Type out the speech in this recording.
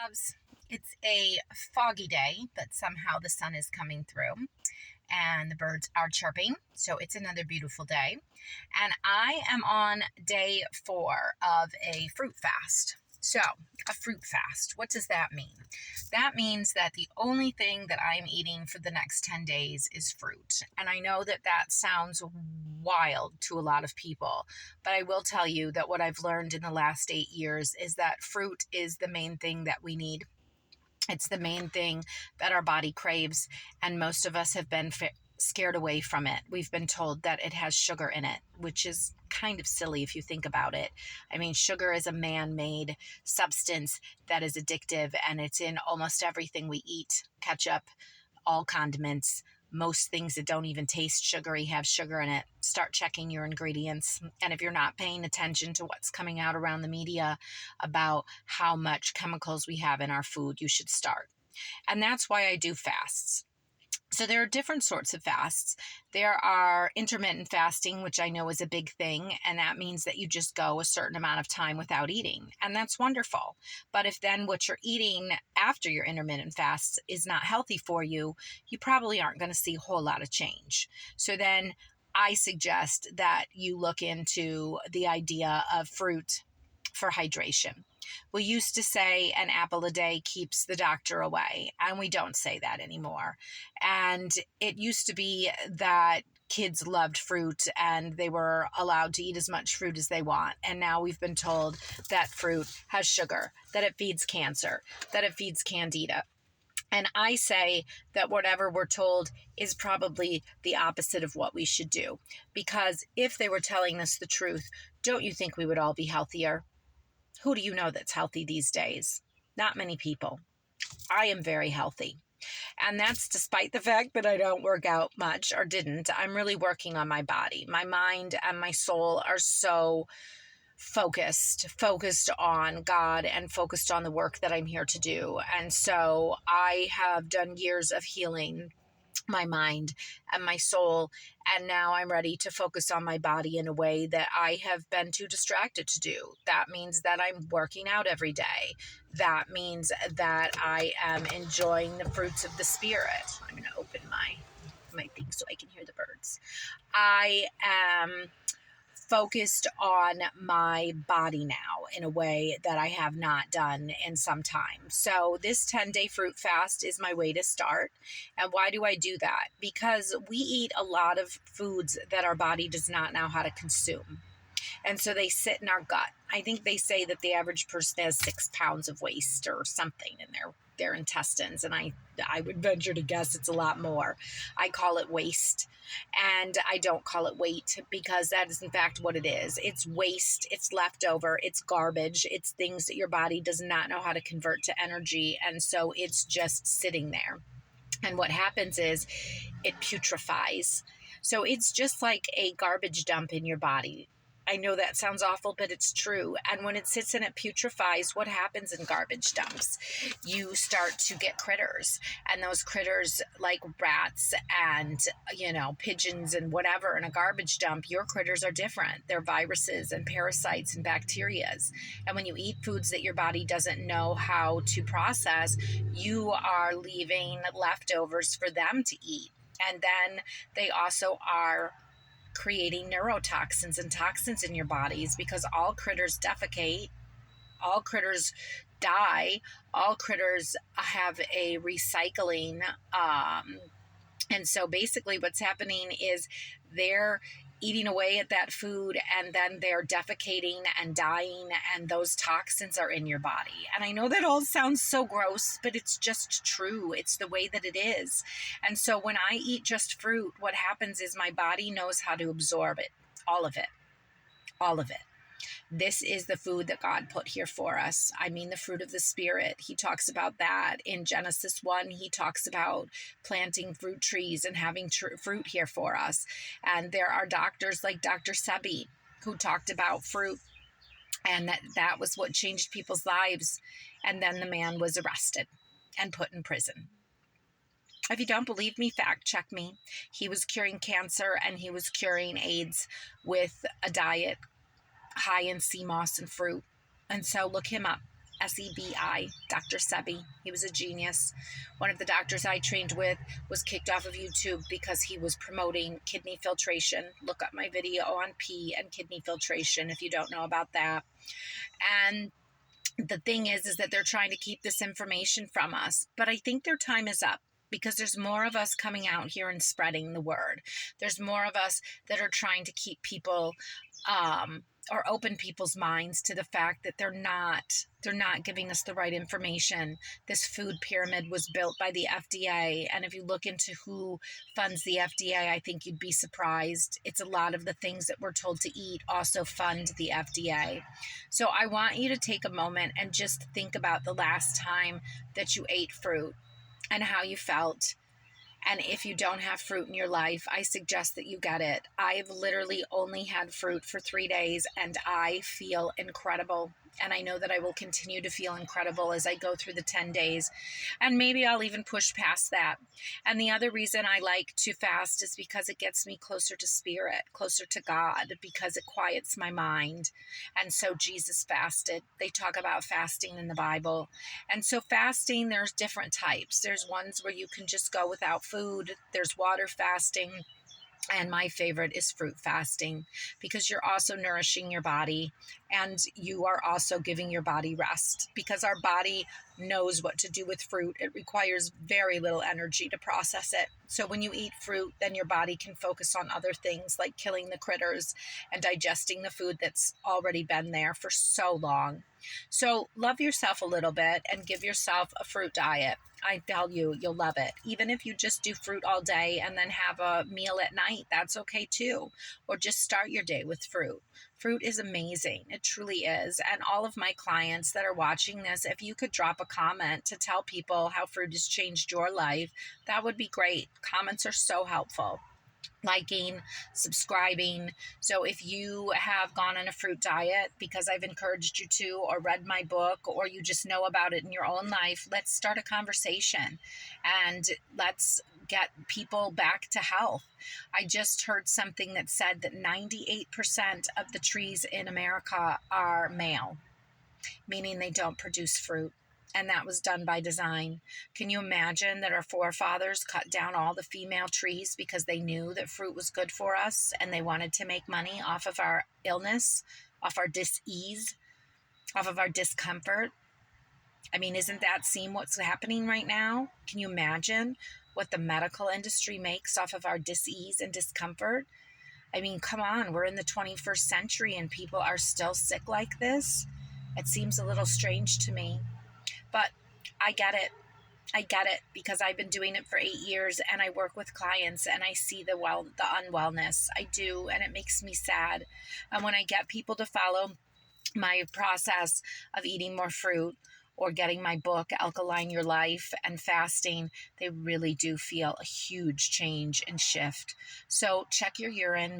Loves. It's a foggy day, but somehow the sun is coming through and the birds are chirping. So it's another beautiful day. And I am on day 4 of a fruit fast. So, a fruit fast, what does that mean? That means that the only thing that I'm eating for the next 10 days is fruit. And I know that that sounds wild to a lot of people, but I will tell you that what I've learned in the last 8 years is that fruit is the main thing that we need. It's the main thing that our body craves, and most of us have been scared away from it. We've been told that it has sugar in it, which is kind of silly if you think about it. I mean, sugar is a man-made substance that is addictive, and it's in almost everything we eat. Ketchup, all condiments, most things that don't even taste sugary have sugar in it. Start checking your ingredients. And if you're not paying attention to what's coming out around the media about how much chemicals we have in our food, you should start. And that's why I do fasts. So there are different sorts of fasts. There are intermittent fasting, which I know is a big thing, and that means that you just go a certain amount of time without eating, and that's wonderful. But if then what you're eating after your intermittent fasts is not healthy for you, you probably aren't going to see a whole lot of change. So then I suggest that you look into the idea of fruit for hydration. We used to say an apple a day keeps the doctor away, and we don't say that anymore. And it used to be that kids loved fruit and they were allowed to eat as much fruit as they want. And now we've been told that fruit has sugar, that it feeds cancer, that it feeds candida. And I say that whatever we're told is probably the opposite of what we should do. Because if they were telling us the truth, don't you think we would all be healthier? Who do you know that's healthy these days? Not many people. I am very healthy. And that's despite the fact that I don't work out much or didn't. I'm really working on my body. My mind and my soul are so focused on God and focused on the work that I'm here to do. And so I have done years of healing my mind and my soul, and now I'm ready to focus on my body in a way that I have been too distracted to do. That means that I'm working out every day. That means that I am enjoying the fruits of the spirit. I'm going to open my thing so I can hear the birds. I am focused on my body now in a way that I have not done in some time. So this 10-day fruit fast is my way to start. And why do I do that? Because we eat a lot of foods that our body does not know how to consume. And so they sit in our gut. I think they say that the average person has 6 pounds of waste or something in their intestines. And I would venture to guess it's a lot more. I call it waste. And I don't call it weight, because that is in fact what it is. It's waste, it's leftover, it's garbage, it's things that your body does not know how to convert to energy. And so it's just sitting there. And what happens is it putrefies. So it's just like a garbage dump in your body. I know that sounds awful, but it's true. And when it sits and it putrefies, what happens in garbage dumps? You start to get critters, and those critters, like rats and, pigeons and whatever in a garbage dump, your critters are different. They're viruses and parasites and bacterias. And when you eat foods that your body doesn't know how to process, you are leaving leftovers for them to eat. And then they also are creating neurotoxins and toxins in your bodies, because all critters defecate, all critters die, all critters have a recycling. And so basically what's happening is they're eating away at that food, and then they're defecating and dying, and those toxins are in your body. And I know that all sounds so gross, but it's just true. It's the way that it is. And so when I eat just fruit, what happens is my body knows how to absorb it, all of it, all of it. This is the food that God put here for us. I mean, the fruit of the Spirit. He talks about that in Genesis 1. He talks about planting fruit trees and having fruit here for us. And there are doctors like Dr. Sebi who talked about fruit, and that was what changed people's lives. And then the man was arrested and put in prison. If you don't believe me, fact check me. He was curing cancer and he was curing AIDS with a diet high in sea moss and fruit. And so look him up. Sebi, Dr. Sebi. He was a genius. One of the doctors I trained with was kicked off of YouTube because he was promoting kidney filtration. Look up my video on pee and kidney filtration if you don't know about that. And the thing is that they're trying to keep this information from us. But I think their time is up, because there's more of us coming out here and spreading the word. There's more of us that are trying to keep people or open people's minds to the fact that they're not giving us the right information. This food pyramid was built by the FDA, and if you look into who funds the FDA, I think you'd be surprised. It's a lot of the things that we're told to eat also fund the FDA. So I want you to take a moment and just think about the last time that you ate fruit and how you felt. And if you don't have fruit in your life, I suggest that you get it. I've literally only had fruit for 3 days, and I feel incredible. And I know that I will continue to feel incredible as I go through the 10 days. And maybe I'll even push past that. And the other reason I like to fast is because it gets me closer to spirit, closer to God, because it quiets my mind. And so Jesus fasted. They talk about fasting in the Bible. And so fasting, there's different types. There's ones where you can just go without food. There's water fasting. And my favorite is fruit fasting, because you're also nourishing your body and you are also giving your body rest, because our body knows what to do with fruit. It requires very little energy to process it. So when you eat fruit, then your body can focus on other things like killing the critters and digesting the food that's already been there for so long. So love yourself a little bit and give yourself a fruit diet. I tell you, you'll love it. Even if you just do fruit all day and then have a meal at night, that's okay too. Or just start your day with fruit. Fruit is amazing. It truly is. And all of my clients that are watching this, if you could drop a comment to tell people how fruit has changed your life, that would be great. Comments are so helpful. Liking, subscribing. So if you have gone on a fruit diet because I've encouraged you to, or read my book, or you just know about it in your own life, let's start a conversation and let's get people back to health. I just heard something that said that 98% of the trees in America are male, meaning they don't produce fruit. And that was done by design. Can you imagine that our forefathers cut down all the female trees because they knew that fruit was good for us and they wanted to make money off of our illness, off our dis-ease, off of our discomfort? I mean, isn't that seem what's happening right now? Can you imagine what the medical industry makes off of our dis-ease and discomfort? I mean, come on, we're in the 21st century and people are still sick like this. It seems a little strange to me. But I get it. I get it, because I've been doing it for 8 years and I work with clients and I see the unwellness. I do, and it makes me sad. And when I get people to follow my process of eating more fruit or getting my book, Alkaline Your Life, and fasting, they really do feel a huge change and shift. So check your urine. Make